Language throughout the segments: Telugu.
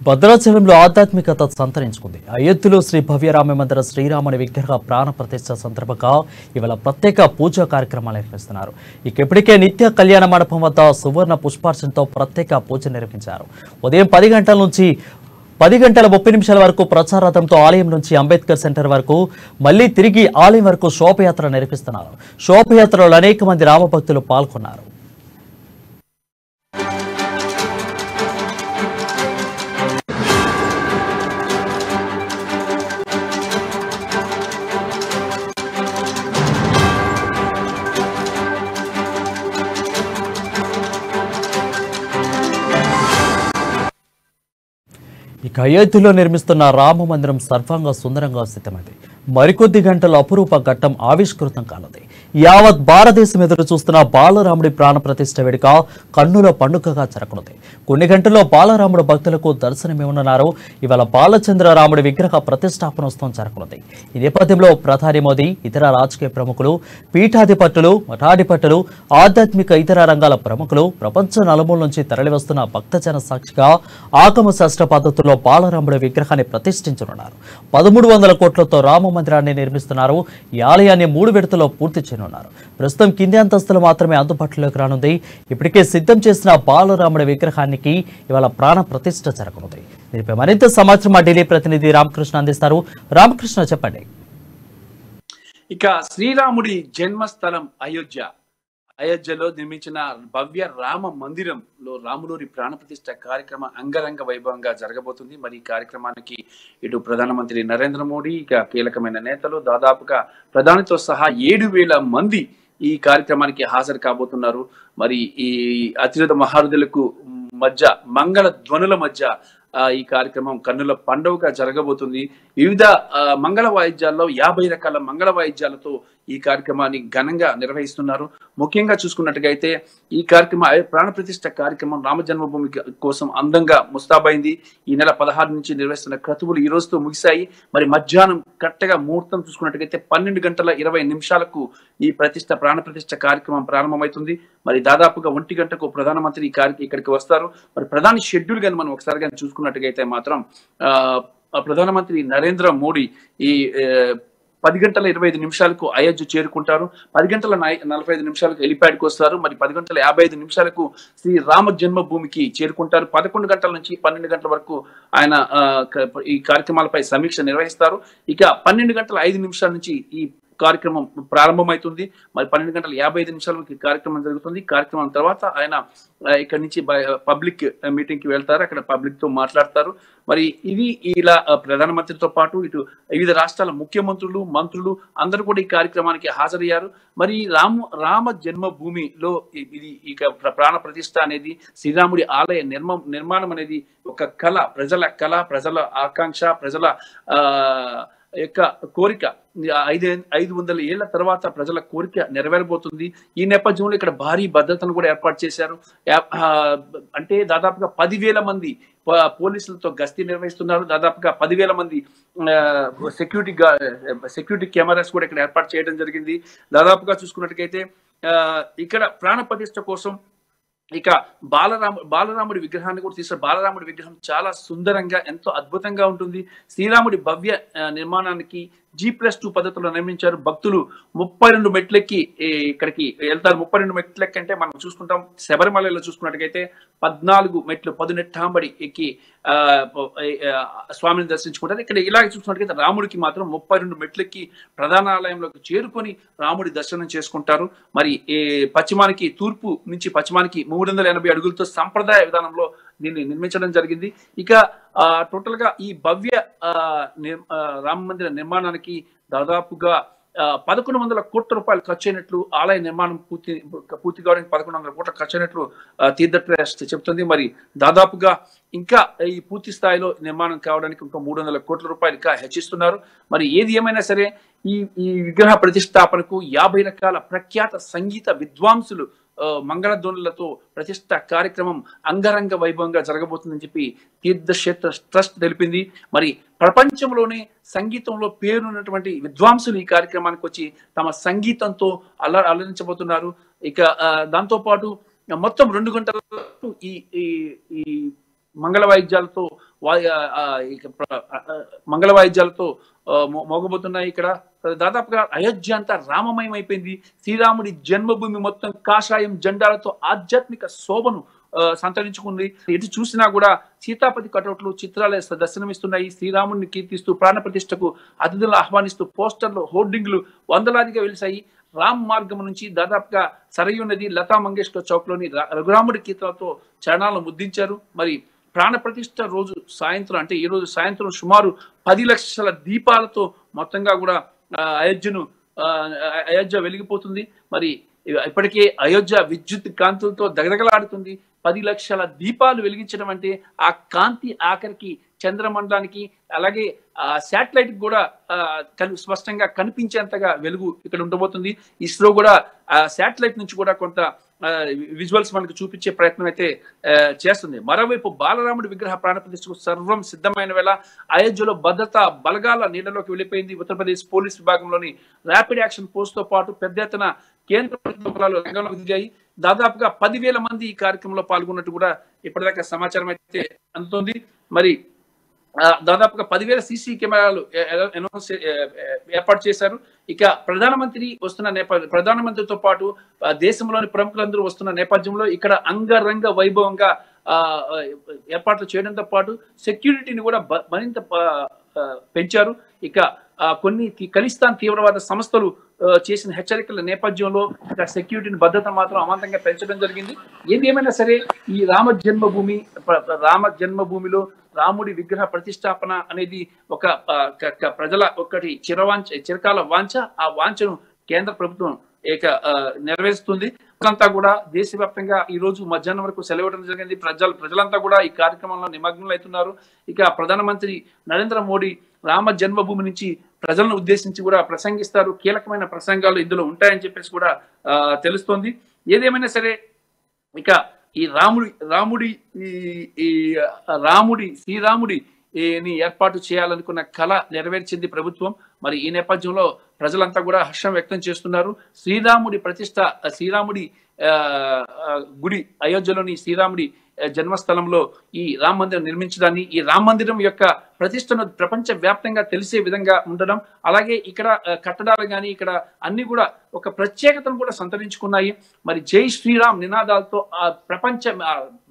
భద్రాచలంలో ఆధ్యాత్మికత సంతరించుకుంది. అయోధ్యలో శ్రీ భవ్యరామ మందిర శ్రీరాముని విగ్రహ ప్రాణ ప్రతిష్ఠ సందర్భంగా ఇవాళ ప్రత్యేక పూజా కార్యక్రమాలు నిర్వహిస్తున్నారు. ఇప్పటికే నిత్య కళ్యాణ మండపం వద్ద సువర్ణ పుష్పార్చనతో ప్రత్యేక పూజ నిర్వహించారు. ఉదయం 10 గంటల నుంచి 10 గంటల 30 నిమిషాల వరకు ప్రచారార్థంతో ఆలయం నుంచి అంబేద్కర్ సెంటర్ వరకు మళ్లీ తిరిగి ఆలయం వరకు శోభయాత్ర నిర్వహిస్తున్నారు. శోభయాత్రలో అనేక మంది రామభక్తులు పాల్గొన్నారు. ఇక అయోధ్యలో నిర్మిస్తున్న రామ మందిరం సర్వాంగ సుందరంగా సిద్ధమైంది. మరికొద్ది గంటల అపురూప ఘట్టం ఆవిష్కృతం కానుంది. యావత్ భారతదేశం ఎదురు చూస్తున్న బాలరాముడి ప్రాణ ప్రతిష్ఠ వేడుక కన్నుల పండుగగా జరగనుంది. కొన్ని గంటల్లో బాలరాముడు భక్తులకు దర్శనమివ్వనున్నారు. ఇవాళ బాలచంద్ర రాముడి విగ్రహ ప్రతిష్టాపనోత్సవం జరగనుంది. ఈ నేపథ్యంలో ప్రధాని మోదీ, ఇతర రాజకీయ ప్రముఖులు, పీఠాధిపతులు, మఠాధిపతులు, ఆధ్యాత్మిక ఇతర రంగాల ప్రముఖులు ప్రపంచ నలుమూల నుంచి తరలివస్తున్న భక్తజన సాక్షిగా ఆగమ శాస్త్ర పద్ధతుల్లో బాలరాముడి విగ్రహాన్ని ప్రతిష్ఠించనున్నారు. 1300 కోట్లతో రామ మందిరాన్ని నిర్మిస్తున్నారు. ఈ ఆలయాన్ని 3 విడతల్లో పూర్తి చేయనున్నారు. ప్రస్తుతం కింది అంతస్తులు మాత్రమే అందుబాటులోకి రానుంది. ఇప్పటికే సిద్ధం చేసిన బాలరాముడి విగ్రహానికి ఇవాళ ప్రాణ ప్రతిష్ఠ జరగనుంది. దీనిపై మరింత సమాచారం మా ఢిల్లీ ప్రతినిధి రామకృష్ణ అందిస్తారు. రామకృష్ణ, చెప్పండి. ఇక శ్రీరాముడి జన్మస్థలం అయోధ్యలో నిర్మించిన భవ్య రామ మందిరంలో రాములూరి ప్రాణప్రతిష్ఠ కార్యక్రమం అంగరంగ వైభవంగా జరగబోతుంది. మరి ఈ కార్యక్రమానికి ఇటు ప్రధానమంత్రి నరేంద్ర మోడీ, ఇక కీలకమైన నేతలు, దాదాపుగా ప్రధానితో సహా 7,000 మంది ఈ కార్యక్రమానికి హాజరు కాబోతున్నారు. మరి ఈ అతిరథ మహారథులకు మధ్య మంగళ ధ్వనుల మధ్య ఈ కార్యక్రమం కన్నుల పండుగగా జరగబోతుంది. వివిధ మంగళ వాయిద్యాల్లో 50 రకాల మంగళ వాయిద్యాలతో ఈ కార్యక్రమాన్ని ఘనంగా నిర్వహిస్తున్నారు. ముఖ్యంగా చూసుకున్నట్టుగైతే ఈ కార్యక్రమం ప్రాణ ప్రతిష్ఠ కార్యక్రమం రామ జన్మభూమి కోసం అందంగా ముస్తాబైంది. ఈ నెల 16 నుంచి నిర్వహిస్తున్న క్రతువులు ఈ రోజుతో ముగిశాయి. మరి మధ్యాహ్నం కరెక్ట్గా ముహూర్తం చూసుకున్నట్టుగైతే 12 గంటల 20 నిమిషాలకు ఈ ప్రాణ ప్రతిష్ఠ కార్యక్రమం ప్రారంభమవుతుంది. మరి దాదాపుగా 1 గంటకు ప్రధానమంత్రి ఇక్కడికి వస్తారు. మరి ప్రధాని షెడ్యూల్ కానీ మనం ఒకసారి కానీ చూసుకున్నట్టుగైతే మాత్రం ప్రధానమంత్రి నరేంద్ర మోడీ ఈ 10 గంటల 25 నిమిషాలకు అయోధ్య చేరుకుంటారు. 10 గంటల 45 నిమిషాలకు హెలిప్యాడ్కి వస్తారు. మరి 10 గంటల 55 నిమిషాలకు శ్రీ రామ జన్మభూమికి చేరుకుంటారు. 11 గంటల నుంచి 12 గంటల వరకు ఆయన ఈ కార్యక్రమాలపై సమీక్ష నిర్వహిస్తారు. ఇక 12 గంటల 5 నిమిషాల నుంచి ఈ కార్యక్రమం ప్రారంభమవుతుంది. మరి 12 గంటల 55 నిమిషాలకు ఈ కార్యక్రమం జరుగుతుంది. కార్యక్రమం తర్వాత ఆయన ఇక్కడి నుంచి పబ్లిక్ మీటింగ్ కి వెళ్తారు. అక్కడ పబ్లిక్ తో మాట్లాడతారు. మరి ఇది ఇలా ప్రధానమంత్రితో పాటు ఇటు వివిధ రాష్ట్రాల ముఖ్యమంత్రులు, మంత్రులు అందరూ కూడా ఈ కార్యక్రమానికి హాజరయ్యారు. మరి రామ జన్మభూమిలో ఇది ఇక ప్రాణ ప్రతిష్ఠ అనేది శ్రీరాముడి ఆలయ నిర్మాణం అనేది ఒక కళ, ప్రజల ఆకాంక్ష, ప్రజల యొక్క కోరిక. 500 ఏళ్ల తర్వాత ప్రజల కోరిక నెరవేరబోతుంది. ఈ నేపథ్యంలో ఇక్కడ భారీ భద్రతను కూడా ఏర్పాటు చేశారు. అంటే దాదాపుగా 10,000 మంది పోలీసులతో గస్తీ నిర్వహిస్తున్నారు. దాదాపుగా 10,000 మంది సెక్యూరిటీ కెమెరాస్ కూడా ఇక్కడ ఏర్పాటు చేయడం జరిగింది. దాదాపుగా చూసుకున్నట్టుకైతే ఇక్కడ ప్రాణ ప్రతిష్ఠ కోసం ఇక బాలరాముడి విగ్రహాన్ని కూడా తీస్తారు. బాలరాముడి విగ్రహం చాలా సుందరంగా, ఎంతో అద్భుతంగా ఉంటుంది. శ్రీరాముడి భవ్య నిర్మాణానికి G+2 పద్ధతిలో నిర్మించారు. భక్తులు 32 మెట్లెక్కి ఇక్కడికి వెళ్తారు. 32 మెట్లెక్కి అంటే మనం చూసుకుంటాం శబరిమలలో చూసుకున్నట్టుగైతే 14 మెట్లు 10 నెట్టాంబడి ఎక్కి స్వామిని దర్శించుకుంటారు. ఇక్కడ ఇలాగే చూసుకున్నట్టుగైతే రాముడికి మాత్రం 32 మెట్లెక్కి ప్రధాన ఆలయంలోకి చేరుకొని రాముడి దర్శనం చేసుకుంటారు. మరి తూర్పు నుంచి పశ్చిమానికి 380 అడుగులతో సంప్రదాయ విధానంలో దీన్ని నిర్మించడం జరిగింది. ఇక టోటల్ గా ఈ భవ్య రామ మందిర నిర్మాణానికి దాదాపుగా 1,100 కోట్ల రూపాయలు ఖర్చు అయినట్లు, ఆలయ నిర్మాణం పూర్తి కావడానికి 1,100 కోట్ల ఖర్చు అయినట్లు తీర్థ ట్రస్ట్ చెబుతుంది. మరి దాదాపుగా ఇంకా ఈ పూర్తి స్థాయిలో నిర్మాణం కావడానికి ఇంకా 300 కోట్ల రూపాయలు ఇంకా హెచ్చిస్తున్నారు. మరి ఏది ఏమైనా సరే ఈ విగ్రహ ప్రతిష్టాపనకు 50 రకాల ప్రఖ్యాత సంగీత విద్వాంసులు మంగళధ్వనులతో ప్రతిష్ట కార్యక్రమం అంగరంగ వైభవంగా జరగబోతుందని చెప్పి తీర్థక్షేత్ర ట్రస్ట్ తెలిపింది. మరి ప్రపంచంలోనే సంగీతంలో పేరున్నటువంటి విద్వాంసులు ఈ కార్యక్రమానికి వచ్చి తమ సంగీతంతో అలరించబోతున్నారు. ఇక దాంతో పాటు మొత్తం 2 గంటల ఈ మంగళ వాయిద్యాలతో మంగళ వాయిద్యాలతో మోగబోతున్నాయి. ఇక్కడ దాదాపుగా అయోధ్య అంతా రామమయం అయిపోయింది. శ్రీరాముడి జన్మభూమి మొత్తం కాషాయం జెండాలతో ఆధ్యాత్మిక శోభను సంతరించుకుంది. ఎటు చూసినా కూడా సీతాపతి కటౌట్లు చిత్రాలే దర్శనమిస్తున్నాయి. శ్రీరాముడిని కీర్తిస్తూ ప్రాణ ప్రతిష్టకు అతిథులను ఆహ్వానిస్తూ పోస్టర్లు హోర్డింగ్లు వందలాదిగా వెలిసాయి. రామ్ మార్గం నుంచి దాదాపుగా సరయూ నది లతా మంగేష్కర్ చౌక్ లోని రఘురాముడి కీర్తనతో చరణాలను ముద్రించారు. మరి ప్రాణ ప్రతిష్ట రోజు సాయంత్రం, అంటే ఈ రోజు సాయంత్రం సుమారు 10 లక్షల దీపాలతో మొత్తంగా కూడా అయోధ్య వెలిగిపోతుంది. మరి ఇప్పటికే అయోధ్య విద్యుత్ కాంతులతో దగదగలాడుతుంది. 10 లక్షల దీపాలు వెలిగించడం అంటే ఆ కాంతి ఆఖరికి చంద్రమండలానికి అలాగే శాటిలైట్ కూడా స్పష్టంగా కనిపించేంతగా వెలుగు ఇక్కడ ఉండబోతుంది. ఇస్రో కూడా శాటిలైట్ నుంచి కూడా కొంత విజువల్స్ మనకు చూపించే ప్రయత్నం అయితే చేస్తుంది. మరోవైపు బాలరాముడి విగ్రహ ప్రాణప్రతిష్ఠకు సర్వం సిద్ధమైన వేళ అయోధ్యలో భద్రతా బలగాల నీడలోకి వెళ్ళిపోయింది. ఉత్తరప్రదేశ్ పోలీస్ విభాగంలోని ర్యాపిడ్ యాక్షన్ ఫోర్స్ తో పాటు పెద్ద ఎత్తున కేంద్ర ప్రభుత్వాలు రంగంలోకి దిగాయి. దాదాపుగా 10,000 మంది ఈ కార్యక్రమంలో పాల్గొన్నట్టు కూడా ఇప్పటిదాకా సమాచారం అయితే అందుతుంది. మరి దాదాపుగా 10,000 సీసీ కెమెరాలు ఏర్పాటు చేశారు. ఇక ప్రధానమంత్రితో పాటు దేశంలోని ప్రముఖులందరూ వస్తున్న నేపథ్యంలో ఇక్కడ అంగరంగ వైభవంగా ఏర్పాట్లు చేయడంతో పాటు సెక్యూరిటీని కూడా మరింత పెంచారు. ఇక కొన్ని ఖలిస్తాన్ తీవ్రవాద సంస్థలు చేసిన హెచ్చరికల నేపథ్యంలో ఇక్కడ సెక్యూరిటీని భద్రత మాత్రం అమాంతంగా పెంచడం జరిగింది. ఏది ఏమైనా సరే ఈ రామ జన్మభూమిలో రాముడి విగ్రహ ప్రతిష్టాపన అనేది ఒక ప్రజల ఒకటి చిరకాల వాంఛ. ఆ వాంఛను కేంద్ర ప్రభుత్వం నెరవేరుస్తుంది. అంతా కూడా దేశవ్యాప్తంగా ఈ రోజు మధ్యాహ్నం వరకు సెలవు ఇవ్వడం జరిగింది. ప్రజలంతా కూడా ఈ కార్యక్రమంలో నిమగ్నం అవుతున్నారు. ఇక ప్రధానమంత్రి నరేంద్ర మోడీ రామ జన్మభూమి నుంచి ప్రజలను ఉద్దేశించి కూడా ప్రసంగిస్తారు. కీలకమైన ప్రసంగాలు ఇందులో ఉంటాయని చెప్పేసి కూడా తెలుస్తోంది. ఏదేమైనా సరే ఇక ఈ శ్రీరాముడి ఏర్పాటు చేయాలనుకున్న కళ నెరవేర్చింది ప్రభుత్వం. మరి ఈ నేపథ్యంలో ప్రజలంతా కూడా హర్షం వ్యక్తం చేస్తున్నారు. శ్రీరాముడి గుడి అయోధ్యలోని శ్రీరాముడి జన్మస్థలంలో ఈ రామ మందిరం నిర్మించడాన్ని, ఈ రామ మందిరం యొక్క ప్రతిష్టను ప్రపంచ వ్యాప్తంగా తెలిసే విధంగా ఉండడం, అలాగే ఇక్కడ కట్టడాలు కానీ ఇక్కడ అన్ని కూడా ఒక ప్రత్యేకతను కూడా సంతరించుకున్నాయి. మరి జై శ్రీరామ్ నినాదాలతో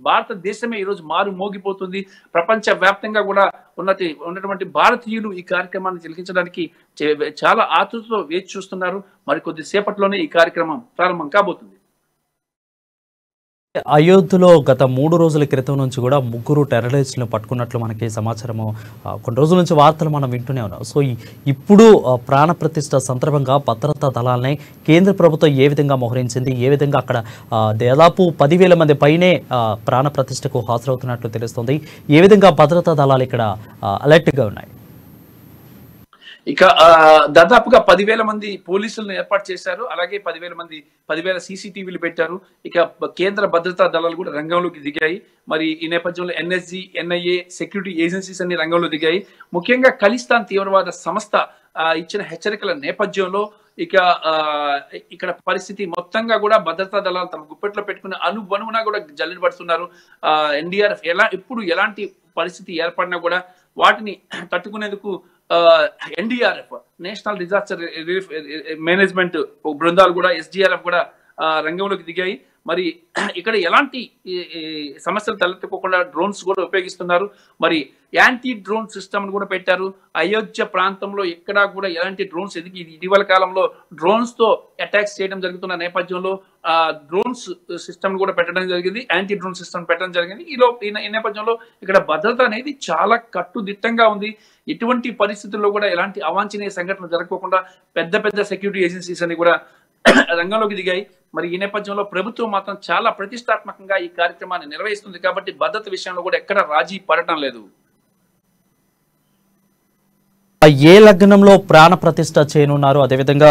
భారతదేశమే ఈరోజు మారు మోగిపోతుంది. ప్రపంచ వ్యాప్తంగా కూడా ఉన్నటువంటి భారతీయులు ఈ కార్యక్రమాన్ని తిలకించడానికి చాలా ఆతృతతో వేచి చూస్తున్నారు. మరి కొద్దిసేపట్లోనే ఈ కార్యక్రమం ప్రారంభం కాబోతుంది. అయోధ్యలో గత 3 రోజుల క్రితం నుంచి కూడా 3 టెర్రరిస్టులను పట్టుకున్నట్లు మనకి సమాచారము కొన్ని రోజుల నుంచి వార్తలు మనం వింటూనే ఉన్నాం. సో ఇప్పుడు ప్రాణ ప్రతిష్ఠ సందర్భంగా భద్రతా దళాలని కేంద్ర ప్రభుత్వం ఏ విధంగా మోహరించింది, ఏ విధంగా అక్కడ దాదాపు 10,000 మంది పైనే ప్రాణ ప్రతిష్ఠకు హాజరవుతున్నట్లు తెలుస్తుంది. ఏ విధంగా భద్రతా దళాలు ఇక్కడ అలర్ట్గా ఉన్నాయి? ఇక దాదాపుగా 10,000 మంది పోలీసులను ఏర్పాటు చేశారు. అలాగే 10,000 సీసీటీవీలు పెట్టారు. ఇక కేంద్ర భద్రతా దళాలు కూడా రంగంలోకి దిగాయి. మరి ఈ నేపథ్యంలో ఎన్ఎస్జీ, ఎన్ఐఏ, సెక్యూరిటీ ఏజెన్సీస్ అన్ని రంగంలో దిగాయి. ముఖ్యంగా ఖలిస్తాన్ తీవ్రవాద సంస్థ ఇచ్చిన హెచ్చరికల నేపథ్యంలో ఇక్కడ పరిస్థితి మొత్తంగా కూడా భద్రతా దళాలు తమ గుప్పెట్లో పెట్టుకుని అనుగుణంగా కూడా జల్లెడ పడుతున్నారు. ఎన్డీఆర్ఎఫ్ ఎప్పుడు ఎలాంటి పరిస్థితి ఏర్పడినా కూడా వాటిని తట్టుకునేందుకు NDRF national disaster relief management బృందాలు కూడా ఎస్డీఆర్ఎఫ్ కూడా రంగంలోకి దిగాయి. మరి ఇక్కడ ఎలాంటి సమస్యలు తలెత్తుకోకుండా డ్రోన్స్ కూడా ఉపయోగిస్తున్నారు. మరి యాంటీ డ్రోన్ సిస్టమ్ కూడా పెట్టారు. అయోధ్య ప్రాంతంలో ఎక్కడా కూడా ఎలాంటి డ్రోన్స్ ఇటీవల కాలంలో డ్రోన్స్ తో అటాక్స్ చేయడం జరుగుతున్న నేపథ్యంలో డ్రోన్స్ సిస్టమ్ కూడా పెట్టడం జరిగింది, యాంటీ డ్రోన్ సిస్టమ్ పెట్టడం జరిగింది. ఈ నేపథ్యంలో ఇక్కడ భద్రత అనేది చాలా కట్టుదిట్టంగా ఉంది. ఎటువంటి పరిస్థితుల్లో కూడా ఎలాంటి అవాంఛనీయ సంఘటనలు జరగకుండా పెద్ద సెక్యూరిటీ ఏజెన్సీస్ అని కూడా రంగంలోకి దిగాయి. మరి ఈ నేపథ్యంలో ప్రభుత్వం మాత్రం చాలా ప్రతిష్టాత్మకంగా ఈ కార్యక్రమాన్ని నిర్వహిస్తుంది కాబట్టి భద్రత విషయంలో కూడా ఎక్కడ రాజీ పడటం లేదు. ఏ లగ్నంలో ప్రాణ ప్రతిష్ఠ చేయనున్నారు? అదేవిధంగా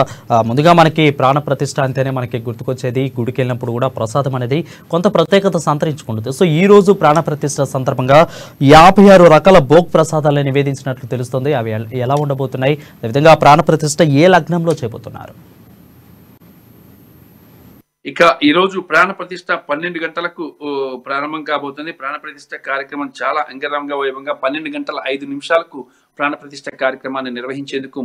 ముందుగా మనకి ప్రాణ ప్రతిష్ఠ అంటేనే మనకి గుర్తుకొచ్చేది గుడికి వెళ్ళినప్పుడు కూడా ప్రసాదం అనేది కొంత ప్రత్యేకత సంతరించుకుంటుంది. సో ఈ రోజు ప్రాణ ప్రతిష్ఠ సందర్భంగా 56 రకాల భోగ్ ప్రసాదాలను నివేదించినట్లు తెలుస్తుంది. అవి ఎలా ఉండబోతున్నాయి? అదేవిధంగా ప్రాణ ప్రతిష్ఠ ఏ లగ్నంలో చేయబోతున్నారు? ఇక ఈరోజు ప్రాణ ప్రతిష్ట 12 గంటలకు ప్రారంభం కాబోతుంది. ప్రాణ ప్రతిష్ట కార్యక్రమం చాలా అంగరంగ వైభవంగా 12 గంటల 5 నిమిషాలకు ప్రాణ ప్రతిష్ట కార్యక్రమాన్ని నిర్వహించేందుకు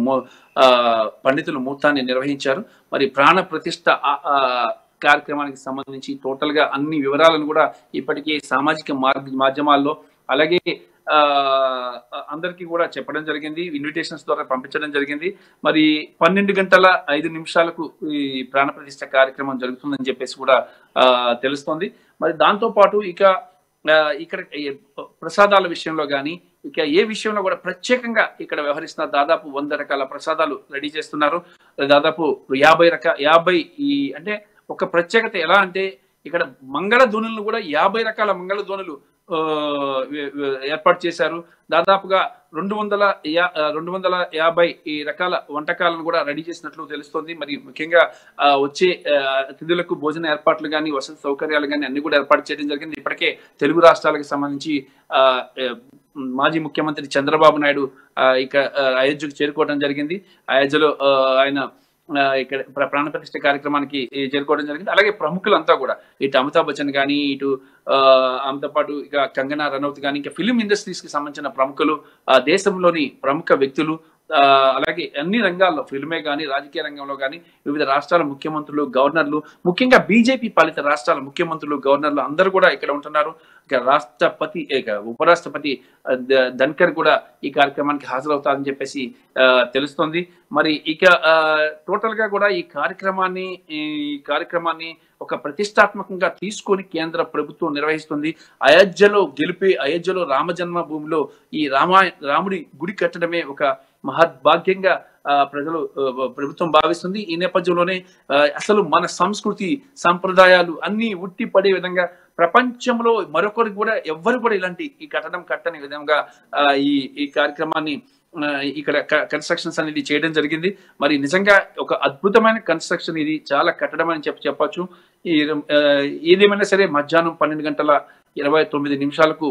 పండితులు ముహూర్తాన్ని నిర్వహించారు. మరి ప్రాణ ప్రతిష్ట కార్యక్రమానికి సంబంధించి టోటల్ గా అన్ని వివరాలను కూడా ఇప్పటికే సామాజిక మాధ్యమాల్లో అలాగే అందరికీ కూడా చెప్పడం జరిగింది, ఇన్విటేషన్స్ ద్వారా పంపించడం జరిగింది. మరి 12 గంటల 5 నిమిషాలకు ఈ ప్రాణ ప్రతిష్ట కార్యక్రమం జరుగుతుందని చెప్పేసి కూడా తెలుస్తోంది. మరి దాంతో పాటు ఇక్కడ ప్రసాదాల విషయంలో కానీ ఇక ఏ విషయంలో కూడా ప్రత్యేకంగా ఇక్కడ వ్యవహరిస్తున్నారు. దాదాపు 100 రకాల ప్రసాదాలు రెడీ చేస్తున్నారు. దాదాపు 50 అంటే ఒక ప్రత్యేకత ఎలా అంటే ఇక్కడ మంగళ ధ్వనులను కూడా 50 రకాల మంగళ ధ్వనులు ఏర్పాటు చేశారు. దాదాపుగా 250 ఈ రకాల వంటకాలను కూడా రెడీ చేసినట్లు తెలుస్తోంది. మరి ముఖ్యంగా వచ్చే అతిథులకు భోజన ఏర్పాట్లు కానీ వసతి సౌకర్యాలు కానీ అన్ని కూడా ఏర్పాటు చేయడం జరిగింది. ఇప్పటికే తెలుగు రాష్ట్రాలకు సంబంధించి మాజీ ముఖ్యమంత్రి చంద్రబాబు నాయుడు అయోధ్యకు చేరుకోవడం జరిగింది. అయోధ్యలో ఆయన ఇక్కడ ప్రాణ ప్రతిష్ఠ కార్యక్రమానికి చేరుకోవడం జరిగింది. అలాగే ప్రముఖులంతా కూడా ఇటు అమితాబ్ బచ్చన్ కానీ ఇటు ఆమెతో పాటు ఇక కంగనా రనౌత్ కానీ ఇంకా ఫిలిం ఇండస్ట్రీస్ కి సంబంధించిన ప్రముఖులు, దేశంలోని ప్రముఖ వ్యక్తులు, అలాగే అన్ని రంగాల్లో ఫిల్మే కానీ రాజకీయ రంగంలో కానీ వివిధ రాష్ట్రాల ముఖ్యమంత్రులు, గవర్నర్లు, ముఖ్యంగా బీజేపీ పాలిత రాష్ట్రాల ముఖ్యమంత్రులు, గవర్నర్లు అందరూ కూడా ఇక్కడ ఉంటున్నారు. ఇక రాష్ట్రపతి ఉపరాష్ట్రపతి ధన్కర్ కూడా ఈ కార్యక్రమానికి హాజరవుతారని చెప్పేసి తెలుస్తోంది. మరి టోటల్ గా కూడా ఈ కార్యక్రమాన్ని ఒక ప్రతిష్టాత్మకంగా తీసుకొని కేంద్ర ప్రభుత్వం నిర్వహిస్తుంది. అయోధ్యలో రామ జన్మభూమిలో ఈ రాముడి గుడి కట్టడమే ఒక మహద్భాగ్యంగా ప్రభుత్వం భావిస్తుంది. ఈ నేపథ్యంలోనే అసలు మన సంస్కృతి సంప్రదాయాలు అన్ని ఉట్టి పడే విధంగా ప్రపంచంలో మరొకరికి కూడా ఎవ్వరు కూడా ఇలాంటి ఈ కట్టడం కట్టని విధంగా ఈ కార్యక్రమాన్ని ఇక్కడ కన్స్ట్రక్షన్స్ అనేది చేయడం జరిగింది. మరి నిజంగా ఒక అద్భుతమైన కన్స్ట్రక్షన్ ఇది, చాలా కట్టడం అని చెప్పచ్చు. ఏదేమైనా సరే మధ్యాహ్నం 12 గంటల 29 నిమిషాలకు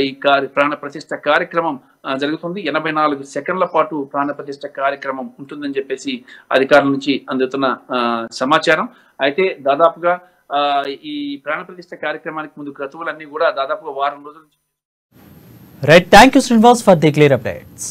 ఈ ప్రాణ ప్రతిష్ఠ కార్యక్రమం జరుగుతుంది. 84 సెకండ్ల పాటు ప్రాణ ప్రతిష్ఠ కార్యక్రమం ఉంటుందని చెప్పేసి అధికారుల నుంచి అందుతున్న సమాచారం. అయితే దాదాపుగా ఈ ప్రాణ ప్రతిష్ఠ కార్యక్రమానికి ముందు క్రతువులన్నీ కూడా దాదాపుగా వారం రోజుల నుంచి. Right, thank you Srinivas for the clear updates.